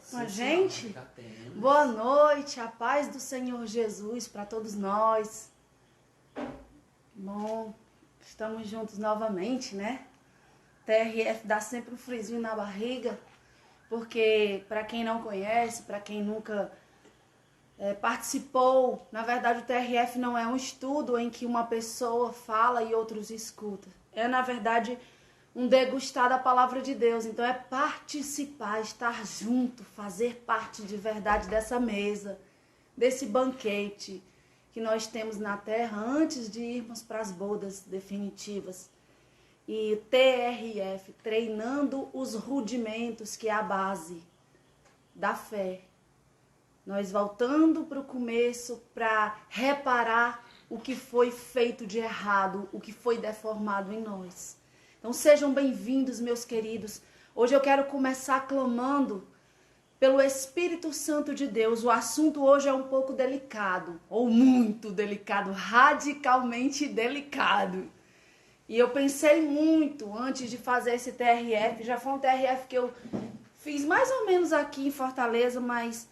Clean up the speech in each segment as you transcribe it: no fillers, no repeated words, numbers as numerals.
Com a gente? Boa noite, a paz do Senhor Jesus para todos nós. Bom, estamos juntos novamente, né? TRF dá sempre um frisinho na barriga, porque para quem não conhece, para quem nunca participou, na verdade o TRF não é um estudo em que uma pessoa fala e outros escutam. É, na verdade, um degustar da palavra de Deus. Então é participar, estar junto, fazer parte de verdade dessa mesa, desse banquete que nós temos na terra antes de irmos para as bodas definitivas. E TRF, treinando os rudimentos, que é a base da fé. Nós voltando para o começo para reparar o que foi feito de errado, o que foi deformado em nós. Então sejam bem-vindos, meus queridos. Hoje eu quero começar clamando pelo Espírito Santo de Deus. O assunto hoje é um pouco delicado, ou muito delicado, radicalmente delicado. E eu pensei muito antes de fazer esse TRF. Já foi um TRF que eu fiz mais ou menos aqui em Fortaleza, mas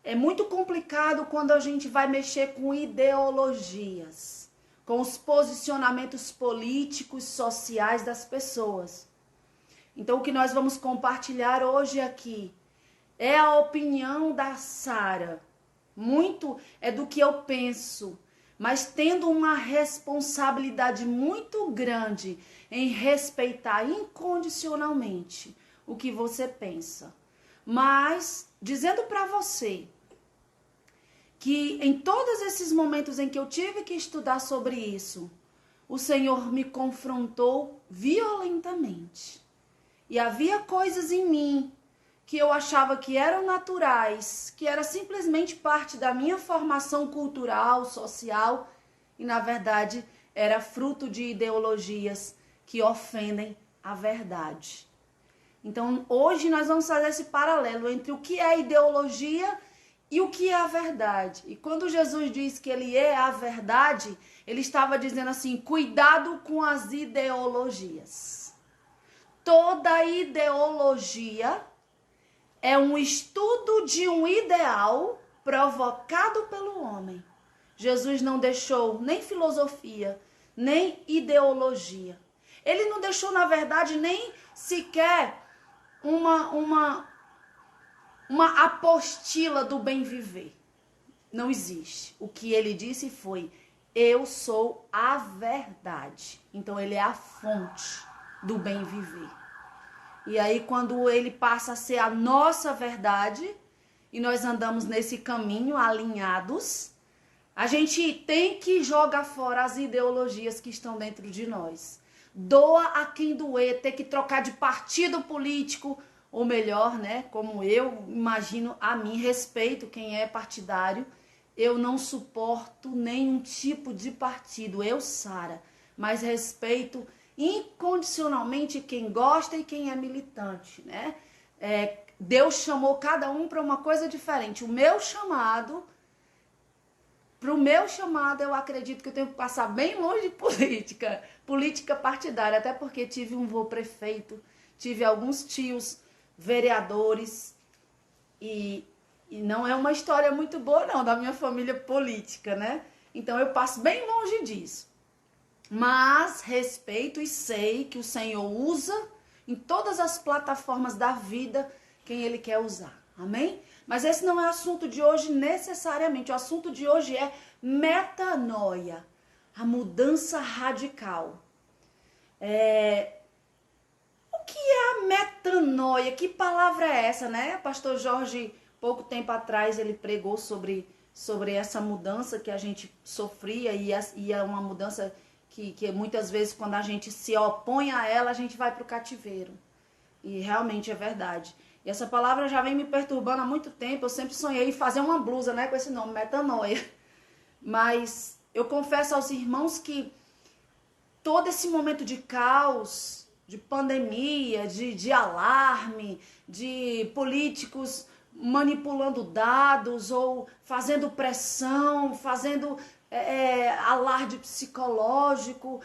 é muito complicado quando a gente vai mexer com ideologias, com os posicionamentos políticos, sociais das pessoas. Então o que nós vamos compartilhar hoje aqui é a opinião da Sara. Muito é do que eu penso, mas tendo uma responsabilidade muito grande em respeitar incondicionalmente o que você pensa. Mas dizendo para você que em todos esses momentos em que eu tive que estudar sobre isso, o Senhor me confrontou violentamente. E havia coisas em mim que eu achava que eram naturais, que era simplesmente parte da minha formação cultural, social, e na verdade era fruto de ideologias que ofendem a verdade. Então hoje nós vamos fazer esse paralelo entre o que é ideologia e o que é a verdade. E quando Jesus diz que ele é a verdade, ele estava dizendo assim: cuidado com as ideologias. Toda ideologia é um estudo de um ideal provocado pelo homem. Jesus não deixou nem filosofia, nem ideologia. Ele não deixou, na verdade, nem sequer uma apostila do bem viver. Não existe. O que ele disse foi: eu sou a verdade. Então ele é a fonte do bem viver. E aí quando ele passa a ser a nossa verdade e nós andamos nesse caminho alinhados, a gente tem que jogar fora as ideologias que estão dentro de nós. Doa a quem doer, ter que trocar de partido político, ou melhor, né, como eu imagino a mim, respeito quem é partidário, eu não suporto nenhum tipo de partido, eu, Sara, mas respeito incondicionalmente quem gosta e quem é militante, né? Deus chamou cada um para uma coisa diferente. Para o meu chamado, eu acredito que eu tenho que passar bem longe de política partidária, até porque tive um vô prefeito, tive alguns tios vereadores, e não é uma história muito boa não, da minha família política, né? Então eu passo bem longe disso. Mas respeito e sei que o Senhor usa em todas as plataformas da vida quem ele quer usar, amém? Mas esse não é o assunto de hoje necessariamente. O assunto de hoje é metanoia, a mudança radical. O que é a metanoia? Que palavra é essa, né? Pastor Jorge, pouco tempo atrás, ele pregou sobre essa mudança que a gente sofria, e é uma mudança que muitas vezes, quando a gente se opõe a ela, a gente vai para o cativeiro. E realmente é verdade. E essa palavra já vem me perturbando há muito tempo. Eu sempre sonhei em fazer uma blusa, né, com esse nome, metanoia. Mas eu confesso aos irmãos que todo esse momento de caos, de pandemia, de alarme, de políticos manipulando dados ou fazendo pressão, fazendo alarde psicológico,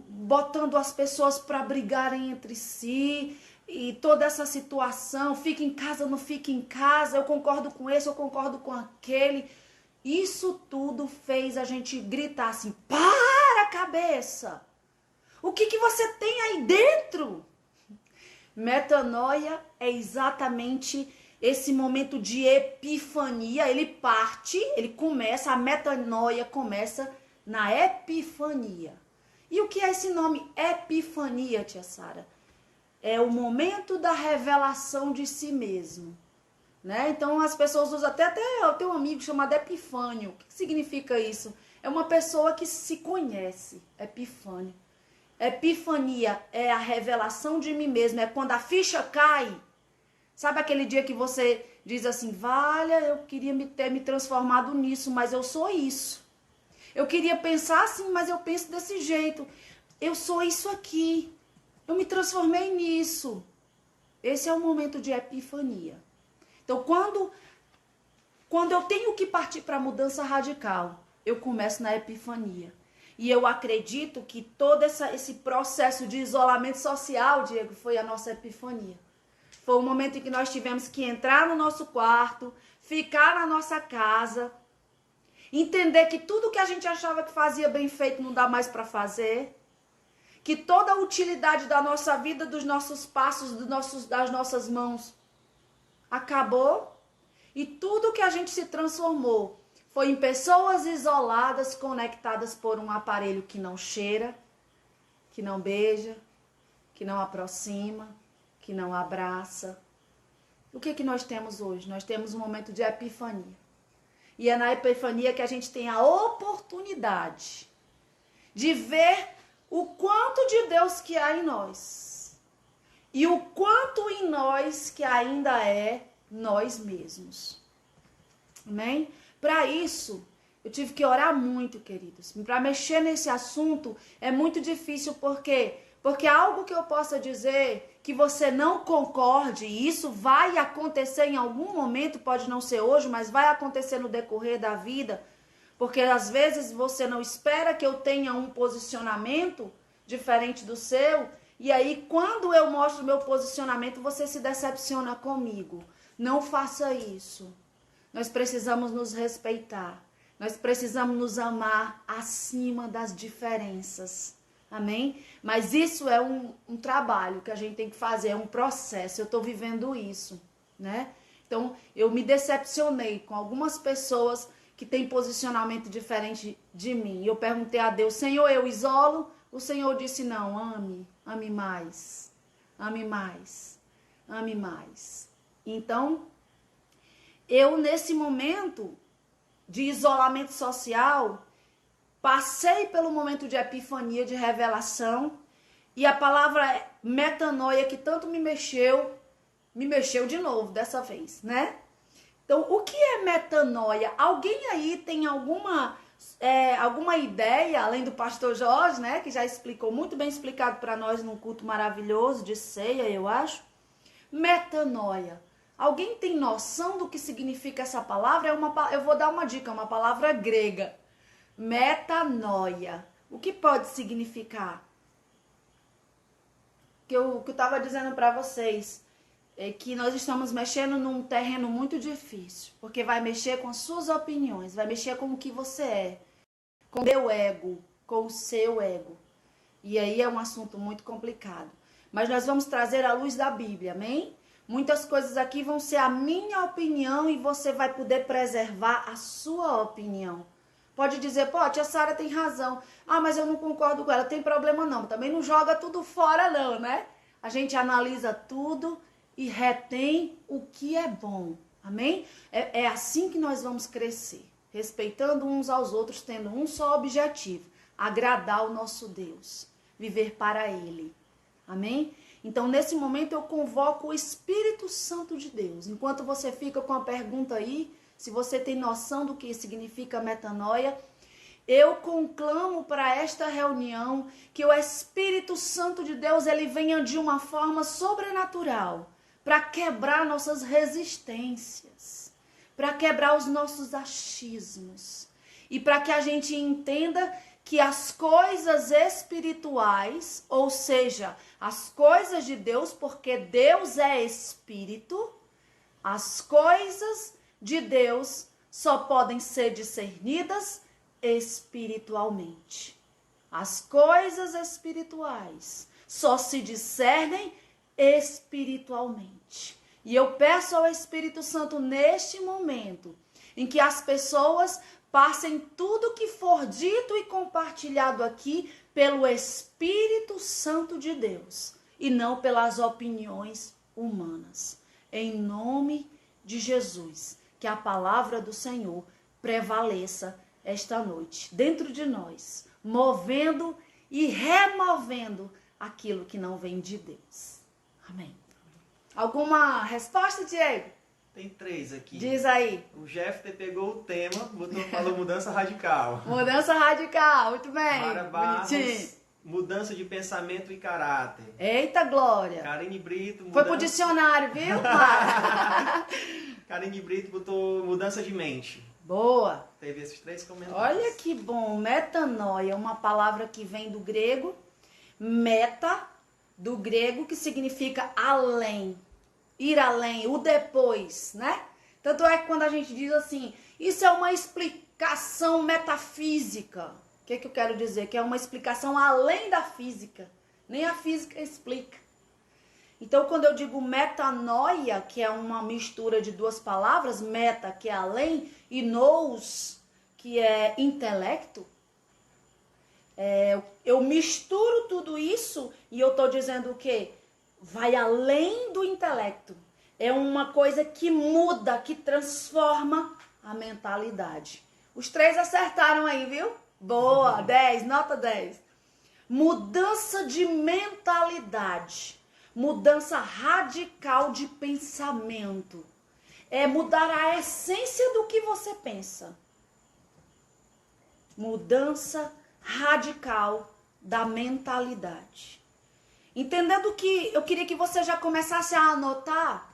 botando as pessoas para brigarem entre si, e toda essa situação, fica em casa, não fica em casa, eu concordo com esse, eu concordo com aquele. Isso tudo fez a gente gritar assim, para, cabeça! O que você tem aí dentro? Metanoia é exatamente esse momento de epifania. A metanoia começa na epifania. E o que é esse nome epifania, tia Sara? É o momento da revelação de si mesmo, né? Então as pessoas usam até eu tenho um amigo chamado Epifânio. O que significa isso? É uma pessoa que se conhece, Epifânio. Epifania é a revelação de mim mesmo, é quando a ficha cai. Sabe aquele dia que você diz assim, valha, eu queria ter me transformado nisso, mas eu sou isso. Eu queria pensar assim, mas eu penso desse jeito. Eu sou isso aqui. Eu me transformei nisso. Esse é o momento de epifania. Então, quando eu tenho que partir para a mudança radical, eu começo na epifania. E eu acredito que todo esse processo de isolamento social, Diego, foi a nossa epifania. Foi o momento em que nós tivemos que entrar no nosso quarto, ficar na nossa casa, entender que tudo que a gente achava que fazia bem feito não dá mais para fazer, que toda a utilidade da nossa vida, dos nossos passos, das nossas mãos acabou e tudo que a gente se transformou foi em pessoas isoladas, conectadas por um aparelho que não cheira, que não beija, que não aproxima, que não abraça. O que nós temos hoje? Nós temos um momento de epifania. E é na epifania que a gente tem a oportunidade de ver o quanto de Deus que há em nós. E o quanto em nós que ainda é nós mesmos. Amém? Para isso, eu tive que orar muito, queridos. Para mexer nesse assunto é muito difícil, porque algo que eu possa dizer que você não concorde, e isso vai acontecer em algum momento, pode não ser hoje, mas vai acontecer no decorrer da vida, porque às vezes você não espera que eu tenha um posicionamento diferente do seu, e aí quando eu mostro meu posicionamento, você se decepciona comigo. Não faça isso. Nós precisamos nos respeitar. Nós precisamos nos amar acima das diferenças. Amém? Mas isso é um trabalho que a gente tem que fazer, é um processo. Eu estou vivendo isso, né? Então, eu me decepcionei com algumas pessoas que têm posicionamento diferente de mim. E eu perguntei a Deus, Senhor, eu isolo? O Senhor disse, não, ame mais, ame mais, ame mais. Então, eu nesse momento de isolamento social, passei pelo momento de epifania, de revelação, e a palavra metanoia, que tanto me mexeu de novo dessa vez, né? Então, o que é metanoia? Alguém aí tem alguma ideia, além do pastor Jorge, né? Que já explicou, muito bem explicado para nós num culto maravilhoso de ceia, eu acho. Metanoia. Alguém tem noção do que significa essa palavra? Eu vou dar uma dica, é uma palavra grega. Metanoia. O que pode significar? Que eu estava dizendo para vocês é que nós estamos mexendo num terreno muito difícil, porque vai mexer com as suas opiniões, vai mexer com o que você é, com o meu ego, com o seu ego. E aí é um assunto muito complicado. Mas nós vamos trazer à luz da Bíblia, amém? Muitas coisas aqui vão ser a minha opinião e você vai poder preservar a sua opinião. Pode dizer, pô, a tia Sara tem razão. Ah, mas eu não concordo com ela. Tem problema não. Também não joga tudo fora não, né? A gente analisa tudo e retém o que é bom. Amém? É assim que nós vamos crescer. Respeitando uns aos outros, tendo um só objetivo. Agradar o nosso Deus. Viver para Ele. Amém? Então, nesse momento, eu convoco o Espírito Santo de Deus. Enquanto você fica com a pergunta aí, se você tem noção do que significa metanoia, eu conclamo para esta reunião que o Espírito Santo de Deus ele venha de uma forma sobrenatural para quebrar nossas resistências, para quebrar os nossos achismos e para que a gente entenda que as coisas espirituais, ou seja, as coisas de Deus, porque Deus é espírito, as coisas de Deus só podem ser discernidas espiritualmente. As coisas espirituais só se discernem espiritualmente. E eu peço ao Espírito Santo neste momento, em que as pessoas passem tudo que for dito e compartilhado aqui pelo Espírito Santo de Deus e não pelas opiniões humanas. Em nome de Jesus, que a palavra do Senhor prevaleça esta noite dentro de nós, movendo e removendo aquilo que não vem de Deus. Amém. Alguma resposta, Diego? Tem 3 aqui. Diz aí. O Jeffter pegou o tema, falou mudança radical. Mudança radical, muito bem. Mara Barros, bonitinho. Mudança de pensamento e caráter. Eita glória. Karine Brito. Foi pro dicionário, viu, Mara? Karine Brito botou mudança de mente. Boa. Teve esses 3 comentários. Olha que bom. Metanoia, uma palavra que vem do grego. Meta, do grego, que significa além. Ir além, o depois, né? Tanto é que quando a gente diz assim, isso é uma explicação metafísica. O que eu quero dizer? Que é uma explicação além da física. Nem a física explica. Então, quando eu digo metanoia, que é uma mistura de 2 palavras, meta, que é além, e nous, que é intelecto, eu misturo tudo isso e eu estou dizendo o quê? Vai além do intelecto. É uma coisa que muda, que transforma a mentalidade. Os 3 acertaram aí, viu? Boa, 10, nota 10. Mudança de mentalidade. Mudança radical de pensamento. É mudar a essência do que você pensa. Mudança radical da mentalidade. Entendendo que eu queria que você já começasse a anotar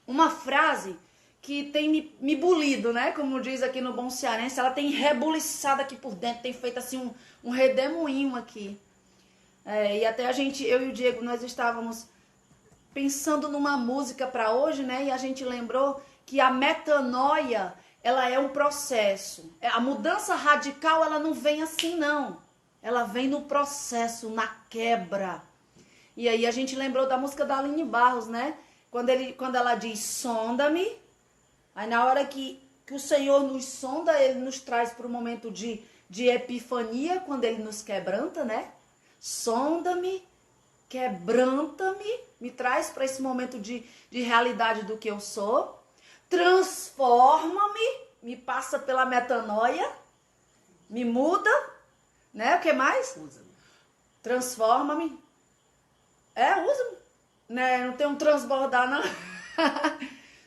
uma frase que tem me bulido, né? Como diz aqui no bom cearense, ela tem rebuliçado aqui por dentro, tem feito assim um redemoinho aqui. E até eu e o Diego, nós estávamos pensando numa música para hoje, né? E a gente lembrou que a metanoia, ela é um processo. A mudança radical, ela não vem assim, não. Ela vem no processo, na quebra. E aí a gente lembrou da música da Aline Barros, né? Quando ela diz, sonda-me. Aí na hora que o Senhor nos sonda, Ele nos traz para o momento de epifania, quando Ele nos quebranta, né? Sonda-me, quebranta-me, me traz para esse momento de realidade do que eu sou. Transforma-me, me passa pela metanoia, me muda, né? O que mais? Usa-me. Transforma-me. Usa-me. Né? Não tem um transbordar, não.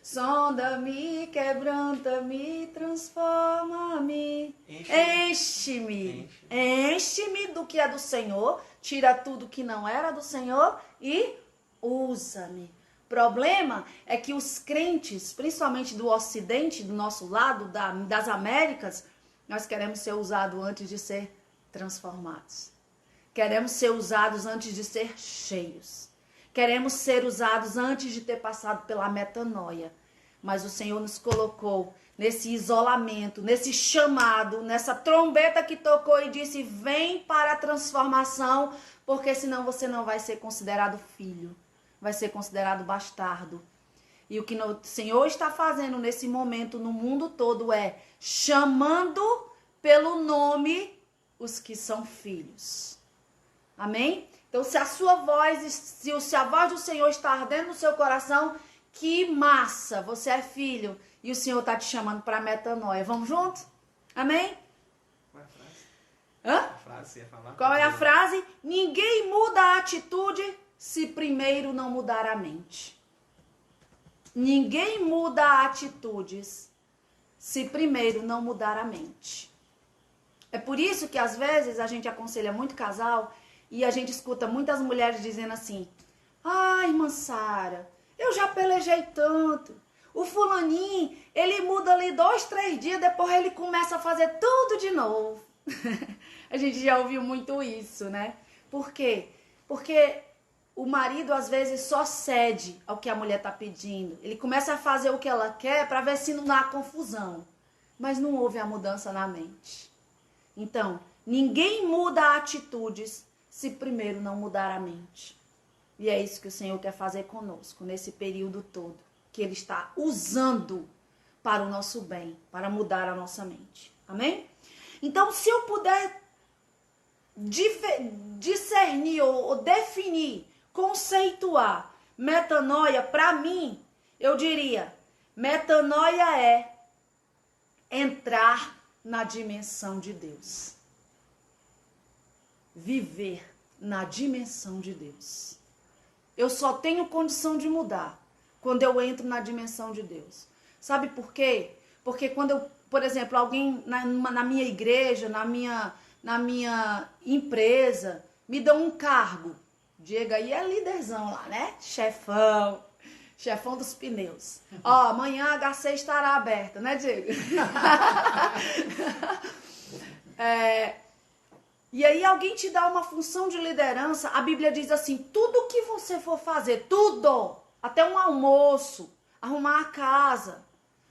Sonda-me, quebranta-me, transforma-me. Enche-me. Enche-me do que é do Senhor. Tira tudo que não era do Senhor e usa-me. Problema é que os crentes, principalmente do Ocidente, do nosso lado, das Américas, nós queremos ser usados antes de ser transformados. Queremos ser usados antes de ser cheios. Queremos ser usados antes de ter passado pela metanoia. Mas o Senhor nos colocou nesse isolamento, nesse chamado, nessa trombeta que tocou e disse, vem para a transformação, porque senão você não vai ser considerado filho, vai ser considerado bastardo. E o que o Senhor está fazendo nesse momento no mundo todo é chamando pelo nome os que são filhos. Amém? Então, se a sua voz, se a voz do Senhor está ardendo no seu coração, que massa, você é filho e o Senhor está te chamando para a metanoia. Vamos juntos? Amém? Qual é a frase? Hã? A frase você ia falar? Qual é a frase? Ninguém muda a atitude se primeiro não mudar a mente. Ninguém muda atitudes se primeiro não mudar a mente. É por isso que às vezes a gente aconselha muito casal e a gente escuta muitas mulheres dizendo assim, ai, irmã Sara, eu já pelejei tanto. O fulaninho, ele muda ali 2, 3 dias, depois ele começa a fazer tudo de novo. A gente já ouviu muito isso, né? Por quê? Porque o marido às vezes só cede ao que a mulher está pedindo. Ele começa a fazer o que ela quer para ver se não dá confusão. Mas não houve a mudança na mente. Então, ninguém muda atitudes se primeiro não mudar a mente. E é isso que o Senhor quer fazer conosco nesse período todo, que Ele está usando para o nosso bem, para mudar a nossa mente. Amém? Então, se eu puder discernir ou definir, conceituar metanoia, para mim, eu diria, metanoia é entrar na dimensão de Deus. Viver na dimensão de Deus. Eu só tenho condição de mudar quando eu entro na dimensão de Deus. Sabe por quê? Porque quando eu, por exemplo, alguém na minha igreja, na minha empresa, me dão um cargo. Diego aí é líderzão lá, né? Chefão dos pneus. Ó, amanhã a HC estará aberta, né, Diego? E aí alguém te dá uma função de liderança, a Bíblia diz assim, tudo que você for fazer, tudo, até um almoço, arrumar a casa,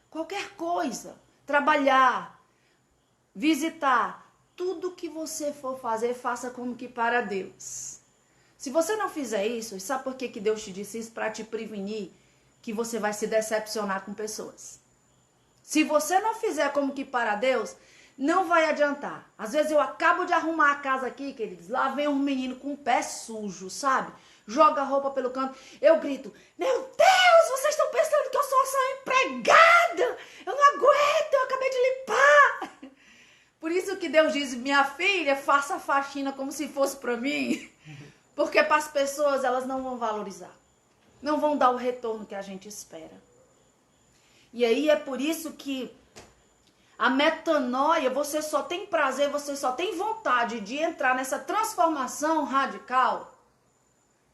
qualquer coisa, trabalhar, visitar, tudo que você for fazer, faça como que para Deus. Se você não fizer isso, sabe por que Deus te disse isso? Para te prevenir que você vai se decepcionar com pessoas. Se você não fizer como que para Deus, não vai adiantar. Às vezes eu acabo de arrumar a casa aqui, queridos, lá vem um menino com o pé sujo, sabe? Joga a roupa pelo canto. Eu grito, meu Deus, vocês estão pensando que eu sou só empregada? Eu não aguento, eu acabei de limpar. Por isso que Deus diz, minha filha, faça a faxina como se fosse para mim. Porque para as pessoas, elas não vão valorizar. Não vão dar o retorno que a gente espera. E aí é por isso que a metanoia, você só tem prazer, você só tem vontade de entrar nessa transformação radical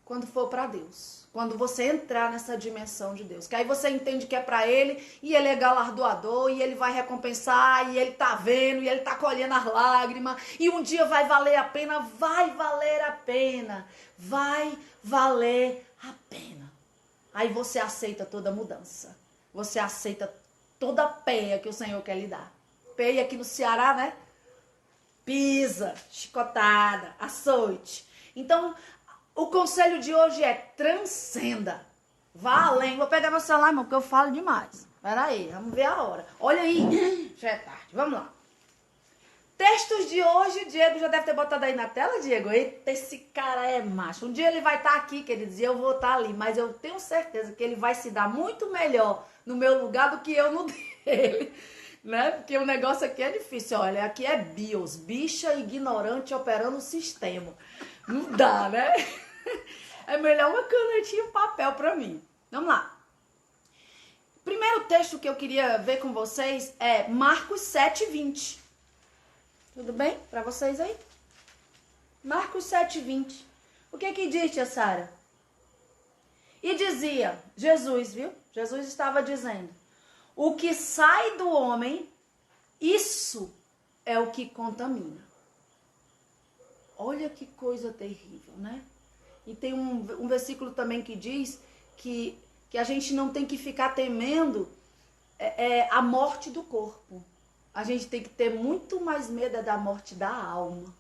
quando for para Deus. Quando você entrar nessa dimensão de Deus. Que aí você entende que é para Ele e Ele é galardoador e Ele vai recompensar e Ele tá vendo e Ele tá colhendo as lágrimas e um dia vai valer a pena, vai valer a pena, vai valer a pena. Aí você aceita toda mudança. Você aceita toda a peia que o Senhor quer lhe dar. Peia aqui no Ceará, né? Pisa, chicotada, açoite. Então, o conselho de hoje é transcenda. Vá além. Vou pegar meu celular, irmão, porque eu falo demais. Pera aí, vamos ver a hora. Olha aí. Já é tarde. Vamos lá. Textos de hoje, Diego já deve ter botado aí na tela, Diego. Eita, esse cara é macho. Um dia ele vai estar aqui, queridos, e eu vou estar ali. Mas eu tenho certeza que ele vai se dar muito melhor no meu lugar do que eu no dele. Né? Porque o negócio aqui é difícil. Olha, aqui é BIOS, bicha ignorante operando o sistema. Não dá, né? É melhor uma canetinha e um papel para mim. Vamos lá. Primeiro texto que eu queria ver com vocês é Marcos 7:20. Tudo bem para vocês aí? Marcos 7:20. O que que diz, tia Sara? E dizia, Jesus, viu? Jesus estava dizendo, o que sai do homem, isso é o que contamina. Olha que coisa terrível, né? E tem um versículo também que diz que a gente não tem que ficar temendo a morte do corpo. A gente tem que ter muito mais medo da morte da alma.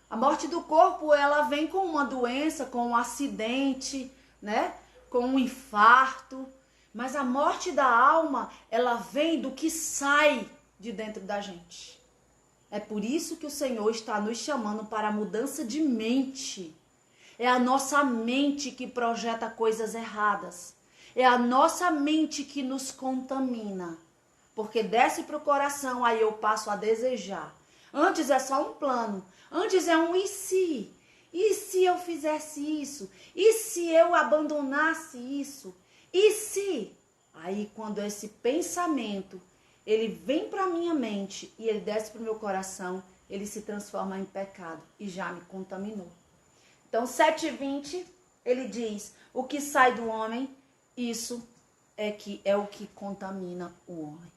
A morte do corpo, ela vem com uma doença, com um acidente, né? Com um infarto. Mas a morte da alma, ela vem do que sai de dentro da gente. É por isso que o Senhor está nos chamando para a mudança de mente. É a nossa mente que projeta coisas erradas. É a nossa mente que nos contamina. Porque desce para o coração, aí eu passo a desejar. Antes é só um plano. Antes é um e se? E se eu fizesse isso? E se eu abandonasse isso? E se? Aí quando esse pensamento, ele vem para a minha mente e ele desce para o meu coração, ele se transforma em pecado e já me contaminou. Então 7:20, ele diz, o que sai do homem, isso é o que contamina o homem.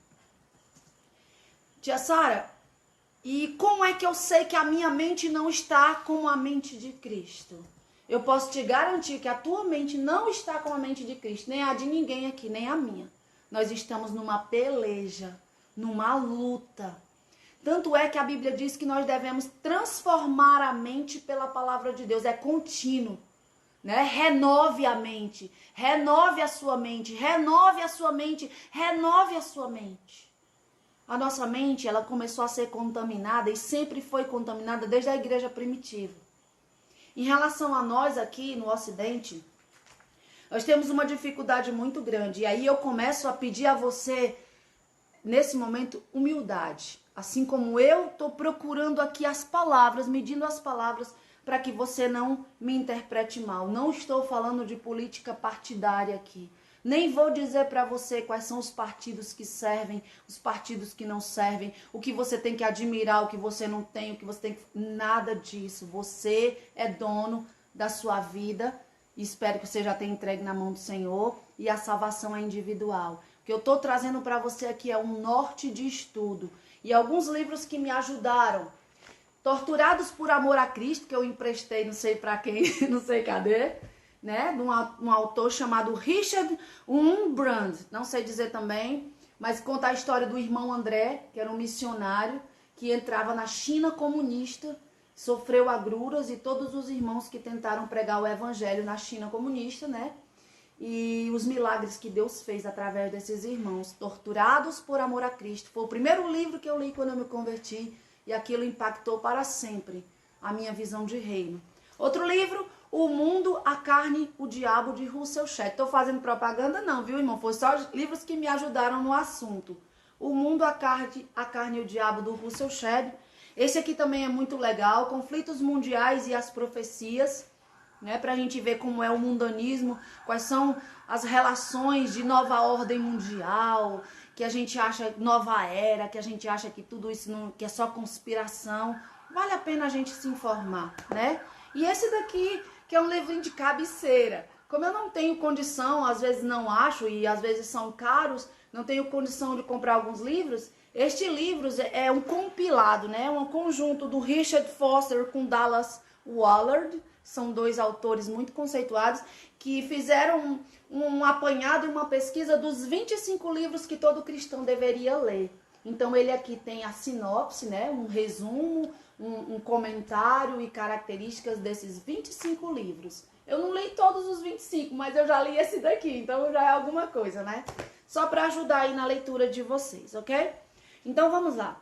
Tia Sara, E como é que eu sei que a minha mente não está como a mente de Cristo? Eu posso te garantir que a tua mente não está como a mente de Cristo, nem a de ninguém aqui, nem a minha. Nós estamos numa peleja, numa luta. Tanto é que a Bíblia diz que nós devemos transformar a mente pela palavra de Deus. É contínuo, né? Renove a mente, renove a sua mente, renove a sua mente, renove a sua mente. A nossa mente, ela começou a ser contaminada e sempre foi contaminada desde a igreja primitiva. Em relação a nós aqui no Ocidente, nós temos uma dificuldade muito grande. E aí eu começo a pedir a você, nesse momento, humildade. Assim como eu estou procurando aqui as palavras, medindo as palavras, para que você não me interprete mal. Não estou falando de política partidária aqui. Nem vou dizer para você quais são os partidos que servem, os partidos que não servem, o que você tem que admirar, o que você não tem, o que você tem que... Nada disso. Você é dono da sua vida e espero que você já tenha entregue na mão do Senhor e a salvação é individual. O que eu estou trazendo para você aqui é um norte de estudo e alguns livros que me ajudaram. Torturados por Amor a Cristo, que eu emprestei, não sei para quem, não sei cadê, né? De um autor chamado Richard Wurmbrand, não sei dizer também, mas conta a história do irmão André, que era um missionário que entrava na China comunista, sofreu agruras e todos os irmãos que tentaram pregar o evangelho na China comunista, né? E os milagres que Deus fez através desses irmãos, torturados por amor a Cristo. Foi o primeiro livro que eu li quando eu me converti e aquilo impactou para sempre a minha visão de reino. Outro livro, O Mundo, a Carne, o Diabo, de Russell Shedd. Estou fazendo propaganda não, viu, irmão? Foi só livros que me ajudaram no assunto. O Mundo, a Carne e o Diabo, do Russell Shedd. Esse aqui também é muito legal. Conflitos Mundiais e as Profecias, né? Para a gente ver como é o mundanismo, quais são as relações de nova ordem mundial, que a gente acha nova era, que a gente acha que tudo isso não, que é só conspiração. Vale a pena a gente se informar, né? E esse daqui, que é um livrinho de cabeceira. Como eu não tenho condição, às vezes não acho, e às vezes são caros, não tenho condição de comprar alguns livros, este livro é um compilado, né? Um conjunto do Richard Foster com Dallas Willard. São dois autores muito conceituados que fizeram um apanhado e uma pesquisa dos 25 livros que todo cristão deveria ler. Então ele aqui tem a sinopse, né? Um resumo, um comentário e características desses 25 livros. Eu não li todos os 25, mas eu já li esse daqui, então já é alguma coisa, né? Só para ajudar aí na leitura de vocês, ok? Então vamos lá.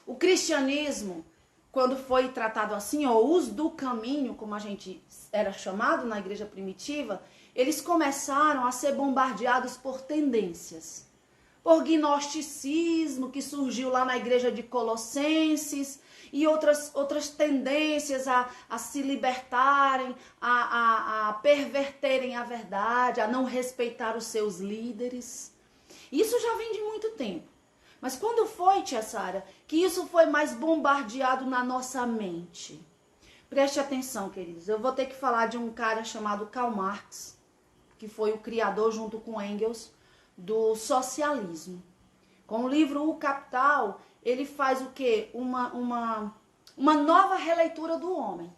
O cristianismo, quando foi tratado assim, ou os do caminho, como a gente era chamado na igreja primitiva, eles começaram a ser bombardeados por tendências. Por gnosticismo, que surgiu lá na igreja de Colossenses, e outras tendências a se libertarem, a perverterem a verdade, a não respeitar os seus líderes. Isso já vem de muito tempo. Mas quando foi, tia Sara, que isso foi mais bombardeado na nossa mente? Preste atenção, queridos. Eu vou ter que falar de um cara chamado Karl Marx, que foi o criador, junto com Engels, do socialismo. Com o livro O Capital, ele faz o quê? Uma nova releitura do homem.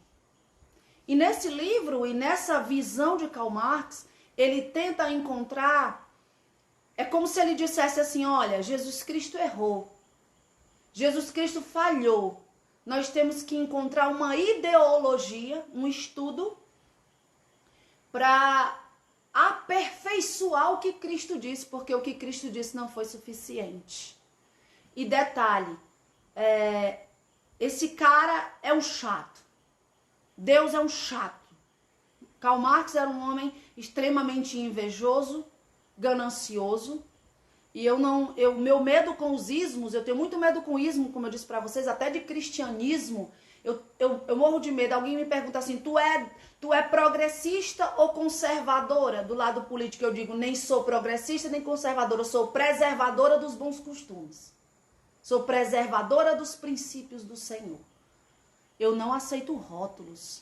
E nesse livro e nessa visão de Karl Marx, ele tenta encontrar... É como se ele dissesse assim, olha, Jesus Cristo errou. Jesus Cristo falhou. Nós temos que encontrar uma ideologia, um estudo, para aperfeiçoar o que Cristo disse, porque o que Cristo disse não foi suficiente. E detalhe, esse cara é um chato. Deus é um chato. Karl Marx era um homem extremamente invejoso, ganancioso, e meu medo com os ismos, eu tenho muito medo com o ismo, como eu disse para vocês, até de cristianismo, eu morro de medo. Alguém me pergunta assim, tu é progressista ou conservadora? Do lado político eu digo, nem sou progressista nem conservadora, eu sou preservadora dos bons costumes, sou preservadora dos princípios do Senhor. Eu não aceito rótulos,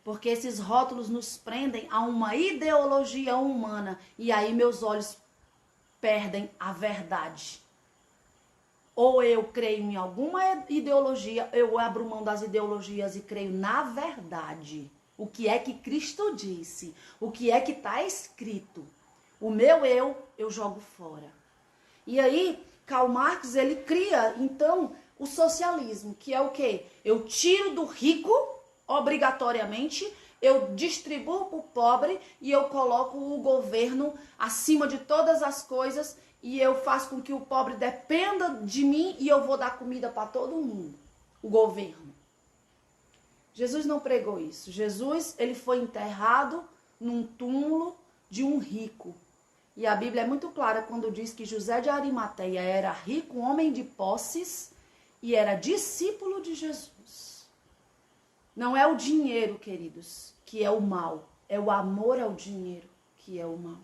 porque esses rótulos nos prendem a uma ideologia humana. E aí meus olhos perdem a verdade. Ou eu creio em alguma ideologia, eu abro mão das ideologias e creio na verdade. O que é que Cristo disse? O que é que está escrito? O meu eu jogo fora. E aí, Karl Marx, ele cria, então, o socialismo, que é o quê? Eu tiro do rico, obrigatoriamente, eu distribuo para o pobre e eu coloco o governo acima de todas as coisas e eu faço com que o pobre dependa de mim e eu vou dar comida para todo mundo. O governo. Jesus não pregou isso. Jesus, ele foi enterrado num túmulo de um rico. E a Bíblia é muito clara quando diz que José de Arimateia era rico, homem de posses e era discípulo de Jesus. Não é o dinheiro, queridos, que é o mal. É o amor ao dinheiro que é o mal.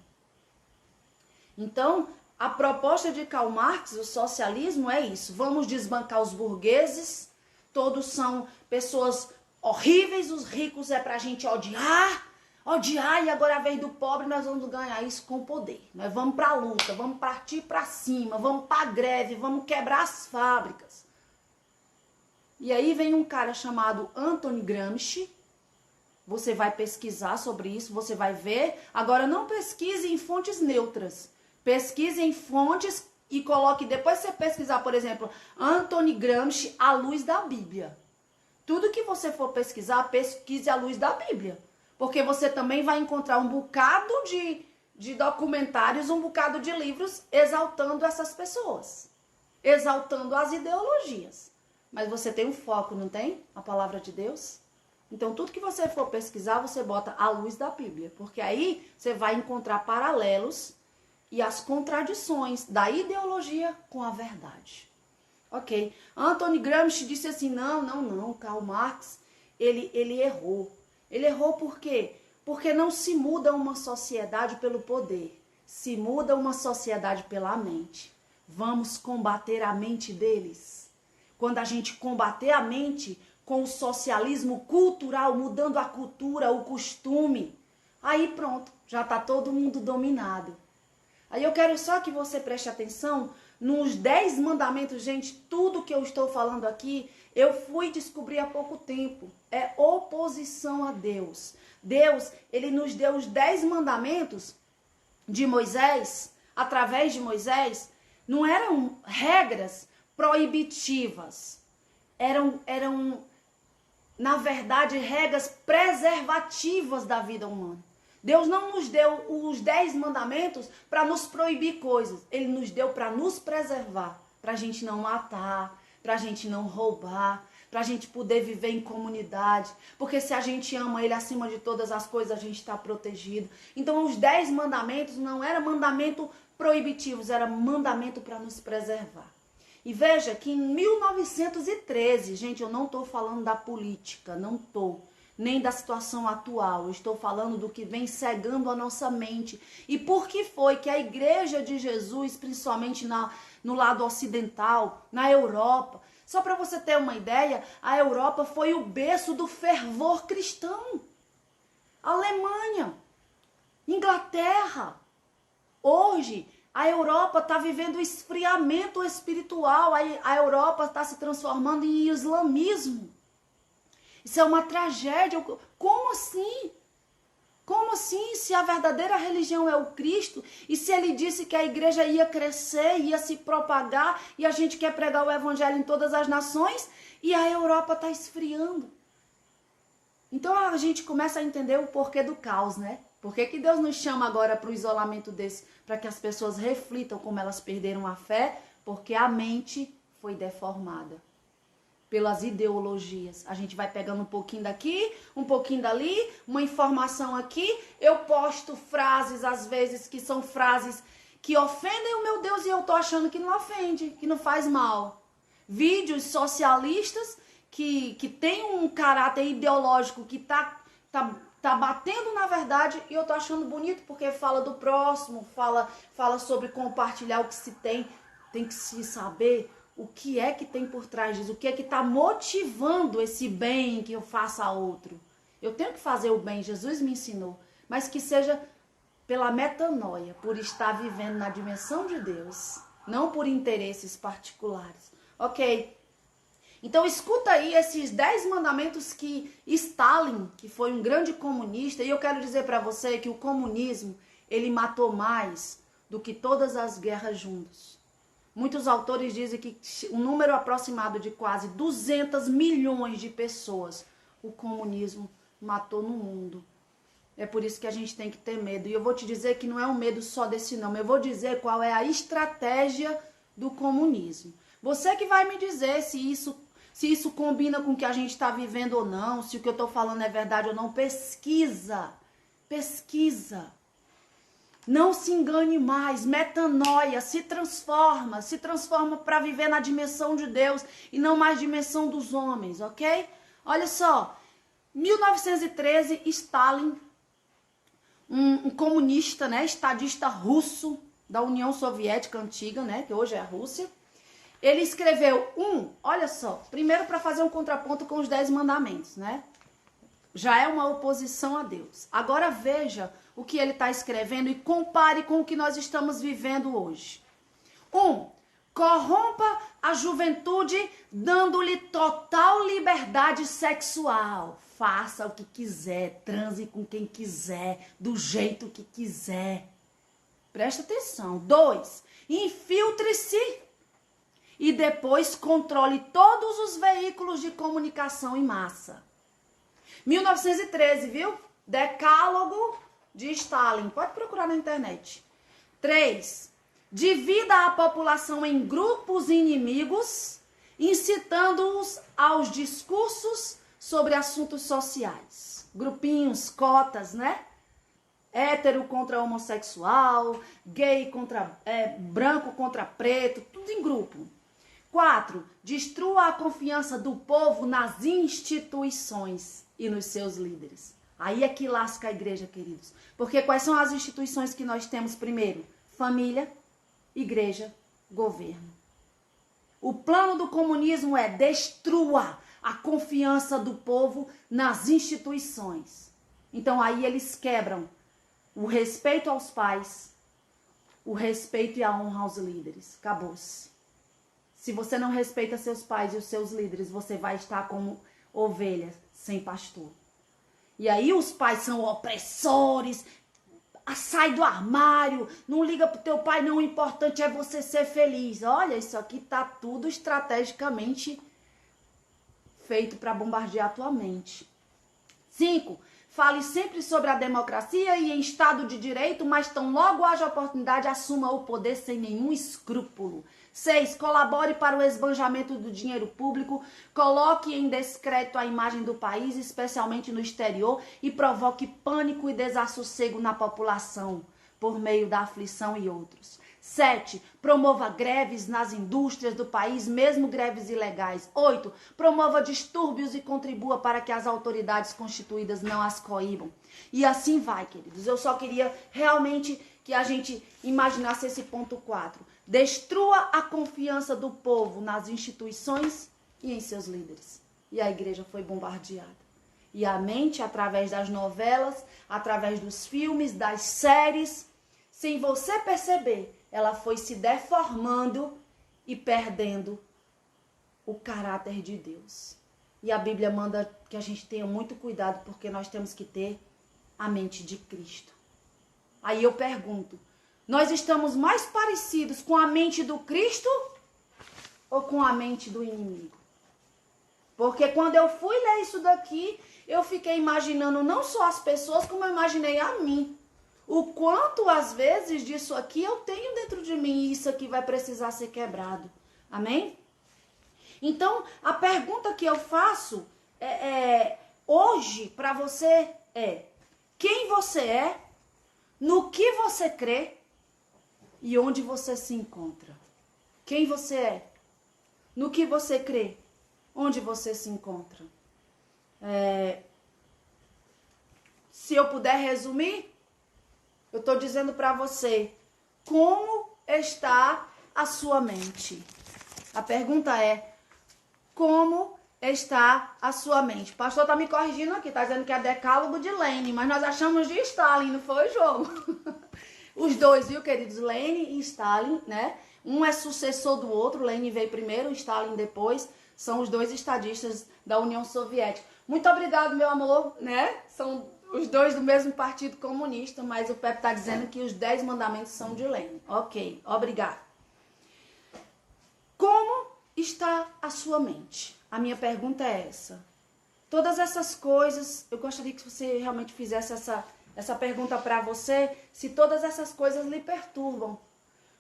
Então, a proposta de Karl Marx, o socialismo, é isso. Vamos desbancar os burgueses. Todos são pessoas horríveis. Os ricos é pra gente odiar. Odiar, e agora a vez do pobre nós vamos ganhar isso com poder. Nós vamos pra luta, vamos partir pra cima, vamos pra greve, vamos quebrar as fábricas. E aí vem um cara chamado Anthony Gramsci. Você vai pesquisar sobre isso, você vai ver. Agora não pesquise em fontes neutras. Pesquise em fontes e coloque, depois você pesquisar, por exemplo, Anthony Gramsci à luz da Bíblia. Tudo que você for pesquisar, pesquise à luz da Bíblia. Porque você também vai encontrar um bocado de documentários, um bocado de livros exaltando essas pessoas. Exaltando as ideologias. Mas você tem um foco, não tem? A palavra de Deus. Então, tudo que você for pesquisar, você bota à luz da Bíblia. Porque aí você vai encontrar paralelos e as contradições da ideologia com a verdade. Ok. Anthony Gramsci disse assim, não, Karl Marx, ele errou. Ele errou por quê? Porque não se muda uma sociedade pelo poder. Se muda uma sociedade pela mente. Vamos combater a mente deles. Quando a gente combater a mente com o socialismo cultural, mudando a cultura, o costume, aí pronto, já está todo mundo dominado. Aí eu quero só que você preste atenção nos 10 mandamentos, gente, tudo que eu estou falando aqui, eu fui descobrir há pouco tempo. É oposição a Deus. Deus, ele nos deu os 10 mandamentos de Moisés, através de Moisés, não eram regras proibitivas. Eram, na verdade, regras preservativas da vida humana. Deus não nos deu os 10 mandamentos para nos proibir coisas. Ele nos deu para nos preservar. Para a gente não matar, para a gente não roubar, para a gente poder viver em comunidade. Porque se a gente ama Ele acima de todas as coisas, a gente está protegido. Então os 10 mandamentos não eram mandamentos proibitivos, era mandamento para nos preservar. E veja que em 1913, gente, eu não estou falando da política, não estou. Nem da situação atual, eu estou falando do que vem cegando a nossa mente. E por que foi que a igreja de Jesus, principalmente no lado ocidental, na Europa, só para você ter uma ideia, a Europa foi o berço do fervor cristão. Alemanha, Inglaterra. Hoje, a Europa está vivendo esfriamento espiritual, a Europa está se transformando em islamismo. Isso é uma tragédia. Como assim? Como assim? Se a verdadeira religião é o Cristo, e se ele disse que a igreja ia crescer, ia se propagar, e a gente quer pregar o evangelho em todas as nações, e a Europa está esfriando. Então a gente começa a entender o porquê do caos, né? Por que Deus nos chama agora para o isolamento desse? Para que as pessoas reflitam como elas perderam a fé, porque a mente foi deformada pelas ideologias. A gente vai pegando um pouquinho daqui, um pouquinho dali, uma informação aqui. Eu posto frases, às vezes, que são frases que ofendem o meu Deus e eu tô achando que não ofende, que não faz mal. Vídeos socialistas que tem um caráter ideológico que tá batendo na verdade e eu tô achando bonito porque fala do próximo, fala sobre compartilhar o que se tem. Tem que se saber o que é que tem por trás disso, o que é que está motivando esse bem que eu faça a outro. Eu tenho que fazer o bem, Jesus me ensinou, mas que seja pela metanoia, por estar vivendo na dimensão de Deus. não por interesses particulares. Ok? Então escuta aí esses 10 mandamentos que Stalin, que foi um grande comunista, e eu quero dizer para você que o comunismo, ele matou mais do que todas as guerras juntas. Muitos autores dizem que um número aproximado de quase 200 milhões de pessoas o comunismo matou no mundo. É por isso que a gente tem que ter medo. E eu vou te dizer que não é um medo só desse não, eu vou dizer qual é a estratégia do comunismo. Você que vai me dizer se isso combina com o que a gente está vivendo ou não, se o que eu estou falando é verdade ou não. Pesquisa. Pesquisa. Não se engane mais, metanoia, se transforma para viver na dimensão de Deus e não mais dimensão dos homens, ok? Olha só, 1913, Stalin, um comunista, né, estadista russo da União Soviética antiga, né, que hoje é a Rússia, ele escreveu olha só, primeiro para fazer um contraponto com os 10 mandamentos, né? Já é uma oposição a Deus. Agora veja o que ele está escrevendo e compare com o que nós estamos vivendo hoje. 1. Corrompa a juventude dando-lhe total liberdade sexual. Faça o que quiser, transe com quem quiser, do jeito que quiser. Presta atenção. 2. Infiltre-se e depois controle todos os veículos de comunicação em massa. 1913, viu? Decálogo de Stalin. Pode procurar na internet. 3. Divida a população em grupos inimigos, incitando-os aos discursos sobre assuntos sociais. Grupinhos, cotas, né? Hétero contra homossexual, gay contra branco contra preto, tudo em grupo. 4. Destrua a confiança do povo nas instituições e nos seus líderes. Aí é que lasca a igreja, queridos. Porque quais são as instituições que nós temos primeiro? Família, igreja, governo. O plano do comunismo é destrua a confiança do povo nas instituições. Então aí eles quebram o respeito aos pais, o respeito e a honra aos líderes. Acabou-se. Se você não respeita seus pais e os seus líderes, você vai estar como ovelhas sem pastor. E aí os pais são opressores, sai do armário, não liga pro teu pai, não, o importante é você ser feliz. Olha, isso aqui tá tudo estrategicamente feito para bombardear a tua mente. 5. Fale sempre sobre a democracia e em Estado de Direito, mas tão logo haja oportunidade, assuma o poder sem nenhum escrúpulo. 6. Colabore para o esbanjamento do dinheiro público, coloque em descrédito a imagem do país, especialmente no exterior, e provoque pânico e desassossego na população, por meio da aflição e outros. 7. Promova greves nas indústrias do país, mesmo greves ilegais. 8. Promova distúrbios e contribua para que as autoridades constituídas não as coíbam. E assim vai, queridos. Eu só queria realmente que a gente imaginasse esse ponto 4. Destrua a confiança do povo nas instituições e em seus líderes. E a igreja foi bombardeada. E a mente, através das novelas, através dos filmes, das séries, sem você perceber, ela foi se deformando e perdendo o caráter de Deus. E a Bíblia manda que a gente tenha muito cuidado, porque nós temos que ter a mente de Cristo. Aí eu pergunto, nós estamos mais parecidos com a mente do Cristo ou com a mente do inimigo? Porque quando eu fui ler isso daqui, eu fiquei imaginando não só as pessoas, como eu imaginei a mim. O quanto, às vezes, disso aqui eu tenho dentro de mim e isso aqui vai precisar ser quebrado. Amém? Então, a pergunta que eu faço hoje para você é: quem você é, no que você crê e onde você se encontra? Quem você é, no que você crê, onde você se encontra? Se eu puder resumir, eu estou dizendo para você, como está a sua mente? A pergunta é, como está a sua mente? O pastor está me corrigindo aqui, está dizendo que é decálogo de Lenin, mas nós achamos de Stalin, não foi, jogo? Os dois, viu, queridos? Lenin e Stalin, né? Um é sucessor do outro, Lenin veio primeiro, Stalin depois, são os dois estadistas da União Soviética. Muito obrigado, meu amor, né? São os dois do mesmo partido comunista, mas o Pepe está dizendo que os 10 mandamentos são de Lenin. Ok, obrigado. Como está a sua mente? A minha pergunta é essa. Todas essas coisas, eu gostaria que você realmente fizesse essa pergunta para você, se todas essas coisas lhe perturbam.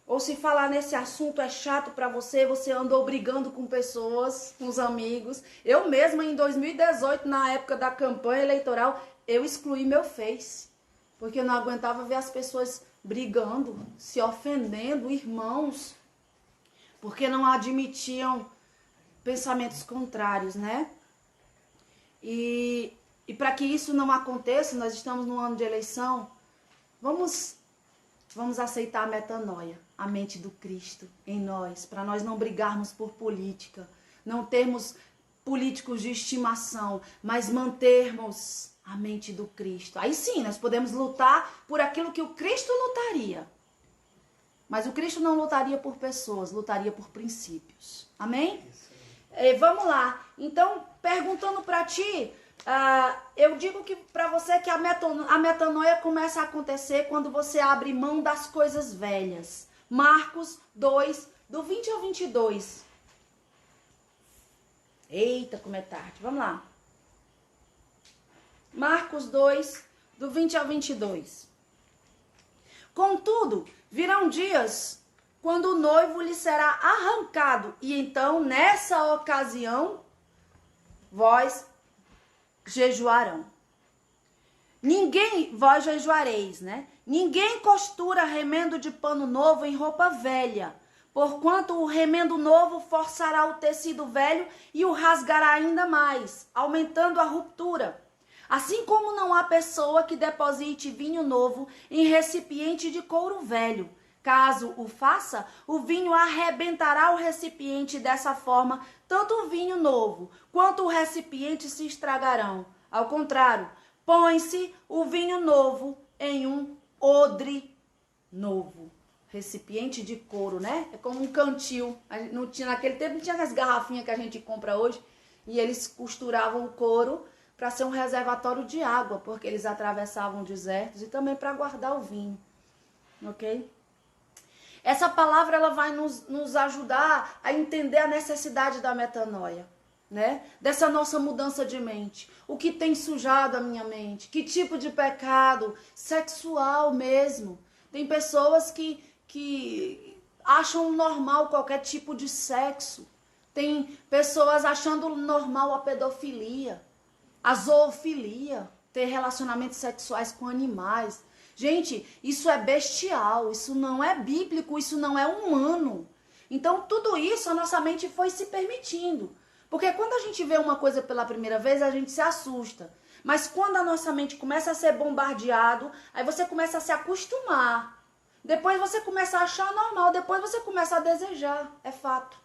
Ou se falar nesse assunto é chato para você, você andou brigando com pessoas, com os amigos. Eu mesma, em 2018, na época da campanha eleitoral, eu excluí meu Face. Porque eu não aguentava ver as pessoas brigando, se ofendendo, irmãos. Porque não admitiam pensamentos contrários, né? E para que isso não aconteça, nós estamos num ano de eleição, vamos aceitar a metanoia, a mente do Cristo em nós, para nós não brigarmos por política, não termos políticos de estimação, mas mantermos a mente do Cristo. Aí sim, nós podemos lutar por aquilo que o Cristo lutaria. Mas o Cristo não lutaria por pessoas, lutaria por princípios. Amém? Vamos lá. Então, perguntando para ti, eu digo que para você que a metanoia começa a acontecer quando você abre mão das coisas velhas. Marcos 2, do 20 ao 22. Eita, como é tarde. Vamos lá. Marcos 2, do 20 ao 22. Contudo, virão dias quando o noivo lhe será arrancado, e então, nessa ocasião, vós jejuarão. Vós jejuareis, né? Ninguém costura remendo de pano novo em roupa velha, porquanto o remendo novo forçará o tecido velho e o rasgará ainda mais, aumentando a ruptura. Assim como não há pessoa que deposite vinho novo em recipiente de couro velho. Caso o faça, o vinho arrebentará o recipiente, dessa forma, tanto o vinho novo quanto o recipiente se estragarão. Ao contrário, põe-se o vinho novo em um odre novo. Recipiente de couro, né? É como um cantil. Naquele tempo não tinha as garrafinhas que a gente compra hoje. E eles costuravam o couro para ser um reservatório de água, porque eles atravessavam desertos, e também para guardar o vinho. Ok? Essa palavra ela vai nos ajudar a entender a necessidade da metanoia, né? Dessa nossa mudança de mente. O que tem sujado a minha mente? Que tipo de pecado? Sexual mesmo. Tem pessoas que acham normal qualquer tipo de sexo. Tem pessoas achando normal a pedofilia, a zoofilia, ter relacionamentos sexuais com animais. Gente, isso é bestial, isso não é bíblico, isso não é humano. Então, tudo isso a nossa mente foi se permitindo. Porque quando a gente vê uma coisa pela primeira vez, a gente se assusta. Mas quando a nossa mente começa a ser bombardeado, aí você começa a se acostumar. Depois você começa a achar normal, depois você começa a desejar, é fato.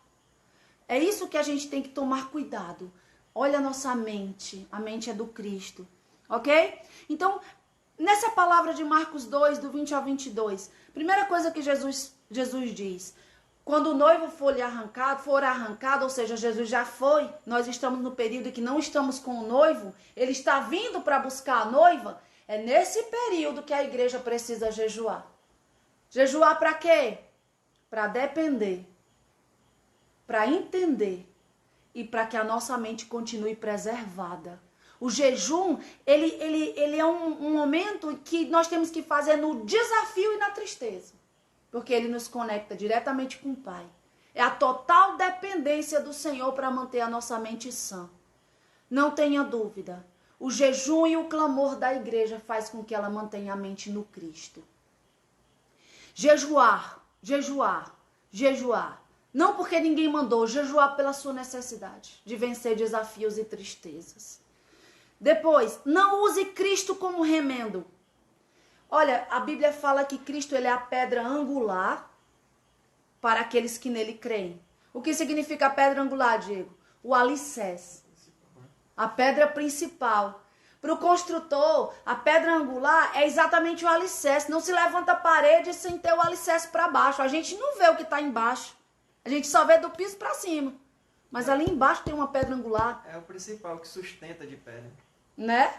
É isso que a gente tem que tomar cuidado. Olha a nossa mente, a mente é do Cristo, ok? Então, nessa palavra de Marcos 2, do 20 ao 22, primeira coisa que Jesus diz, quando o noivo for arrancado, ou seja, Jesus já foi, nós estamos no período que não estamos com o noivo, ele está vindo para buscar a noiva, é nesse período que a igreja precisa jejuar. Jejuar para quê? Para depender, para entender e para que a nossa mente continue preservada. O jejum, ele é um momento que nós temos que fazer no desafio e na tristeza. Porque ele nos conecta diretamente com o Pai. É a total dependência do Senhor para manter a nossa mente sã. Não tenha dúvida. O jejum e o clamor da igreja faz com que ela mantenha a mente no Cristo. Jejuar. Não porque ninguém mandou, jejuar pela sua necessidade de vencer desafios e tristezas. Depois, não use Cristo como remendo. Olha, a Bíblia fala que Cristo ele é a pedra angular para aqueles que nele creem. O que significa a pedra angular, Diego? O alicerce. A pedra principal. Para o construtor, a pedra angular é exatamente o alicerce. Não se levanta a parede sem ter o alicerce para baixo. A gente não vê o que está embaixo. A gente só vê do piso para cima. Mas ali embaixo tem uma pedra angular. É o principal que sustenta de pé, né? Né?